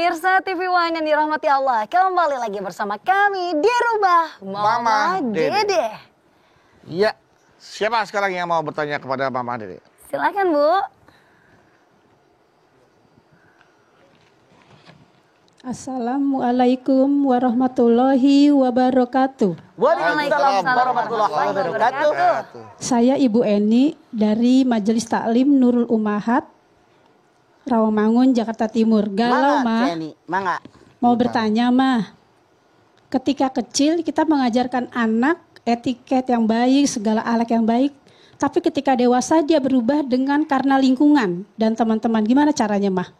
Pemirsa TV One yang dirahmati Allah, kembali lagi bersama kami di Rumah Mama Dede. Iya, siapa sekarang yang mau bertanya kepada Mama Dede? Silakan Bu. Assalamualaikum warahmatullahi wabarakatuh. Waalaikumsalam warahmatullahi wabarakatuh. Saya Ibu Eni dari Majelis Taklim Nurul Ummahat, Rawamangun, Jakarta Timur. Galau, Mah. Mau bertanya, Mah. Ketika kecil kita mengajarkan anak etiket yang baik, segala akhlak yang baik. Tapi ketika dewasa dia berubah karena lingkungan dan teman-teman. Gimana caranya, Mah?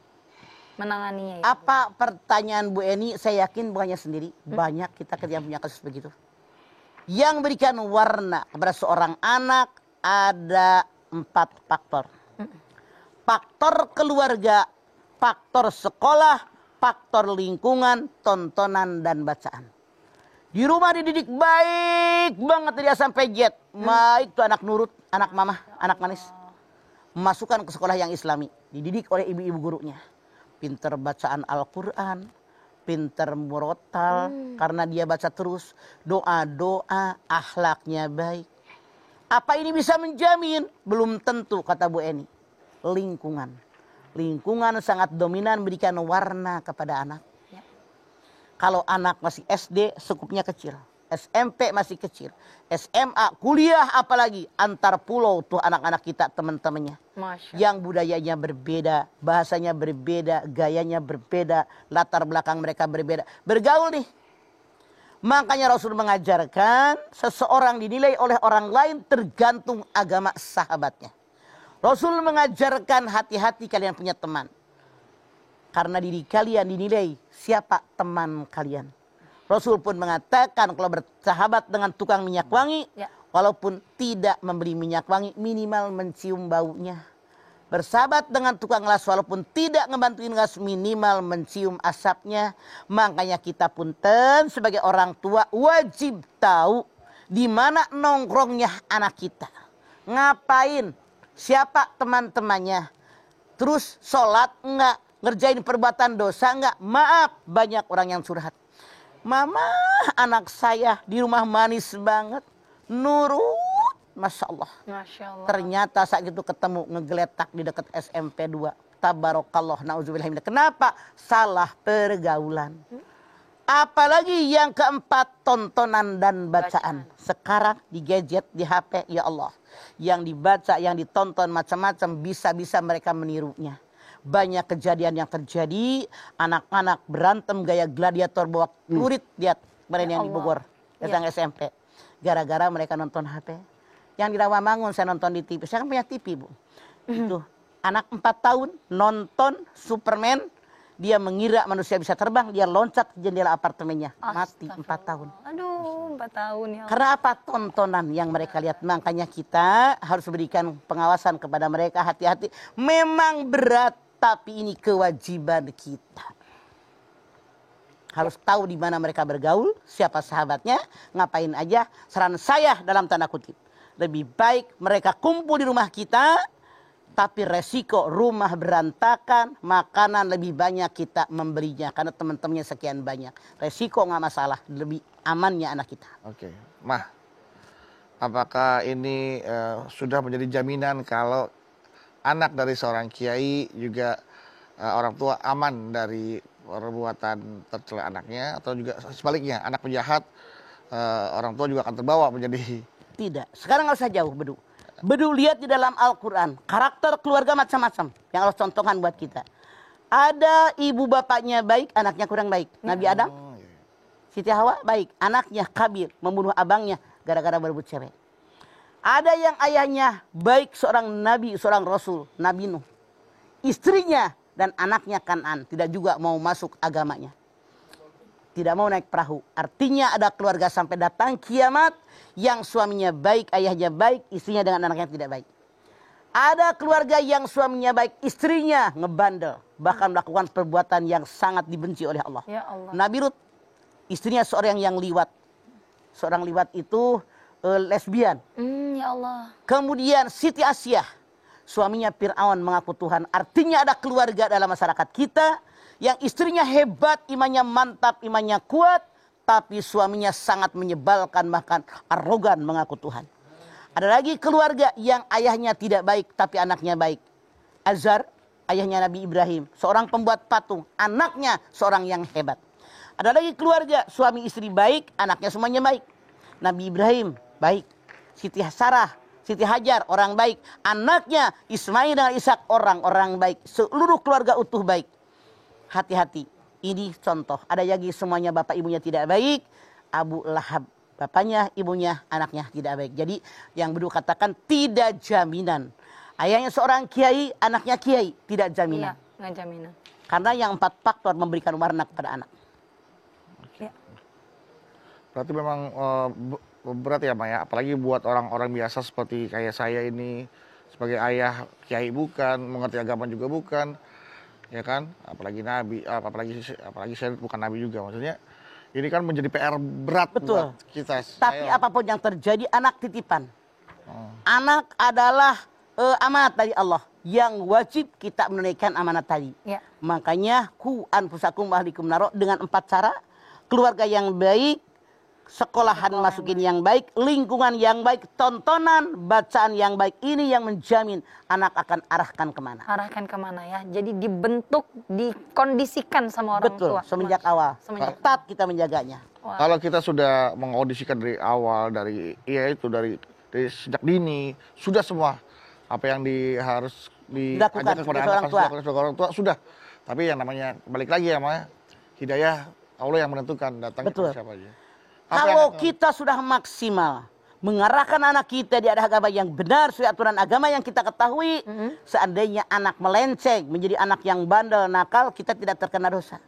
Menanganinya. Apa pertanyaan Bu Eni? Saya yakin bukannya sendiri. Banyak kita yang punya kasus begitu. Yang berikan warna kepada seorang anak ada 4 faktor. Faktor keluarga, faktor sekolah, faktor lingkungan, tontonan dan bacaan. Di rumah dididik baik banget dari A sampai Z. Baik tuh anak nurut, anak mama, anak manis. Masukkan ke sekolah yang islami. Dididik oleh ibu-ibu gurunya. Pinter bacaan Al-Quran, pinter murotal, karena dia baca terus. Doa-doa, akhlaknya baik. Apa ini bisa menjamin? Belum tentu, kata Bu Eni. Lingkungan sangat dominan berikan warna kepada anak. Ya. Kalau anak masih SD cukupnya kecil, SMP masih kecil, SMA, kuliah apalagi antar pulau tuh anak-anak kita teman-temannya. Yang budayanya berbeda, bahasanya berbeda, gayanya berbeda, latar belakang mereka berbeda. Bergaul nih. Makanya Rasul mengajarkan seseorang dinilai oleh orang lain tergantung agama sahabatnya. Rasul mengajarkan hati-hati kalian punya teman. Karena diri kalian dinilai siapa teman kalian. Rasul pun mengatakan kalau bersahabat dengan tukang minyak wangi. Ya. Walaupun tidak membeli minyak wangi minimal mencium baunya. Bersahabat dengan tukang las walaupun tidak ngebantuin gas minimal mencium asapnya. Makanya kita punten sebagai orang tua wajib tahu di mana nongkrongnya anak kita. Ngapain? Siapa teman-temannya? Terus sholat enggak? Ngerjain perbuatan dosa enggak? Maaf, banyak orang yang curhat. Mama, anak saya di rumah manis banget. Nurut, Masya Allah. Masya Allah. Ternyata saat itu ketemu ngegeletak di dekat SMP 2. Tabarakallah, na'udzubillah. Kenapa? Salah pergaulan. Apalagi yang keempat, tontonan dan bacaan. Sekarang di gadget, di HP, ya Allah. Yang dibaca, yang ditonton macam-macam, bisa-bisa mereka menirunya. Banyak kejadian yang terjadi, anak-anak berantem gaya gladiator bawa kurit, lihat kemarin yang di Bogor, datang SMP. Gara-gara mereka nonton HP. Yang di Rawamangun saya nonton di TV, saya kan punya TV Bu. Itu anak 4 tahun nonton Superman, dia mengira manusia bisa terbang, dia loncat ke jendela apartemennya, mati 4 tahun. Aduh, 4 tahun ya. Karena apa? Tontonan yang mereka lihat. Makanya kita harus berikan pengawasan kepada mereka, hati-hati. Memang berat, tapi ini kewajiban kita. Harus tahu di mana mereka bergaul, siapa sahabatnya, ngapain aja. Saran saya dalam tanda kutip, lebih baik mereka kumpul di rumah kita, tapi resiko rumah berantakan, makanan lebih banyak kita memberinya. Karena teman-temannya sekian banyak. Resiko nggak masalah, lebih amannya anak kita. Oke, Mah, apakah ini sudah menjadi jaminan kalau anak dari seorang kiai juga orang tua aman dari perbuatan tercela anaknya, atau juga sebaliknya anak penjahat orang tua juga akan terbawa menjadi? Tidak, sekarang nggak usah jauh Bedu. Bedu lihat di dalam Al-Quran, karakter keluarga macam-macam yang Allah contohkan buat kita. Ada ibu bapaknya baik, anaknya kurang baik. Nabi Adam, Siti Hawa baik, anaknya Kabil, membunuh abangnya gara-gara berebut cewek. Ada yang ayahnya baik, seorang nabi, seorang rasul, Nabi Nuh. Istrinya dan anaknya Kan'an tidak juga mau masuk agamanya. Tidak mau naik perahu. Artinya ada keluarga sampai datang kiamat yang suaminya baik, ayahnya baik, istrinya dengan anaknya tidak baik. Ada keluarga yang suaminya baik, istrinya ngebandel, bahkan melakukan perbuatan yang sangat dibenci oleh Allah. Ya Allah. Nabi Lut, istrinya seorang yang liwat. Seorang liwat itu lesbian. Ya Allah. Kemudian Siti Asyah, suaminya Fir'aun mengaku Tuhan. Artinya ada keluarga dalam masyarakat kita yang istrinya hebat, imannya mantap, imannya kuat, tapi suaminya sangat menyebalkan, bahkan arogan mengaku Tuhan. Ada lagi keluarga yang ayahnya tidak baik, tapi anaknya baik. Azar, ayahnya Nabi Ibrahim, seorang pembuat patung, anaknya seorang yang hebat. Ada lagi keluarga, suami istri baik, anaknya semuanya baik. Nabi Ibrahim, baik. Siti Sarah, Siti Hajar, orang baik. Anaknya Ismail dan Ishak, orang-orang baik. Seluruh keluarga utuh baik. Hati-hati. Ini contoh. Ada lagi semuanya bapak ibunya tidak baik. Abu Lahab. Bapaknya, ibunya, anaknya tidak baik. Jadi yang Bedu katakan tidak jaminan. Ayahnya seorang kiai, anaknya kiai. Tidak jaminan. Iya, nggak jaminan. Karena yang 4 faktor memberikan warna kepada anak. Ya. Berarti memang berat ya, Maya. Apalagi buat orang-orang biasa seperti kayak saya ini. Sebagai ayah, kiai bukan. Mengerti agama juga bukan. Ya kan, apalagi nabi, apalagi saya bukan nabi juga, maksudnya ini kan menjadi PR berat. Betul. Buat kita. Tapi apapun yang terjadi, anak titipan. Anak adalah amanat dari Allah yang wajib kita menunaikan amanat tadi. Ya. Makanya ku anfusakum wa ahlikum naro dengan 4 cara: keluarga yang baik, sekolahan masukin yang baik, lingkungan yang baik, tontonan, bacaan yang baik. Ini yang menjamin anak akan arahkan kemana. Arahkan kemana ya. Jadi dibentuk, dikondisikan sama orang Betul, tua. semenjak awal. Semenjak Ketat kita menjaganya. Wah. Kalau kita sudah mengaudisikan dari awal, dari sejak dini, sudah semua apa yang harus diajarkan kepada anak, orang tua sudah. Tapi yang namanya balik lagi ya, Maya, hidayah Allah yang menentukan datang kepada siapa aja. Kalau kita sudah maksimal mengarahkan anak kita di agama yang benar, sesuai aturan agama yang kita ketahui, seandainya anak melenceng menjadi anak yang bandel, nakal, kita tidak terkena dosa.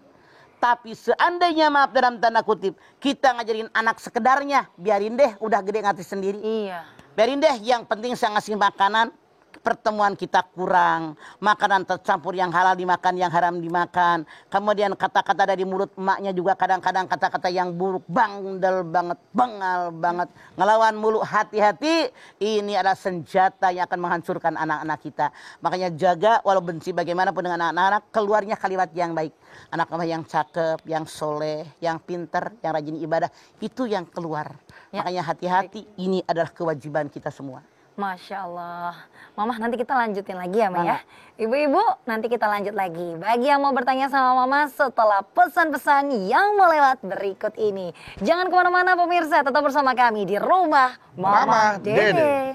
Tapi seandainya, maaf dalam tanda kutip, kita ngajarin anak sekedarnya, biarin deh, udah gede ngerti sendiri. Iya. Biarin deh, yang penting saya ngasih makanan. Pertemuan kita kurang, makanan tercampur, yang halal dimakan, yang haram dimakan. Kemudian kata-kata dari mulut emaknya juga kadang-kadang kata-kata yang buruk, bandel banget, bengal banget, ngelawan mulu. Hati-hati, ini adalah senjata yang akan menghancurkan anak-anak kita. Makanya jaga, walau benci bagaimanapun dengan anak-anak, keluarnya kalimat yang baik. Anak-anak yang cakep, yang soleh, yang pinter, yang rajin ibadah, itu yang keluar. Ya. Makanya hati-hati, ini adalah kewajiban kita semua. Masya Allah. Mama, nanti kita lanjutin lagi ya, Ma ya. Ibu-ibu, nanti kita lanjut lagi. Bagi yang mau bertanya sama Mama setelah pesan-pesan yang mau lewat berikut ini. Jangan kemana-mana pemirsa, tetap bersama kami di Rumah Mama Dede.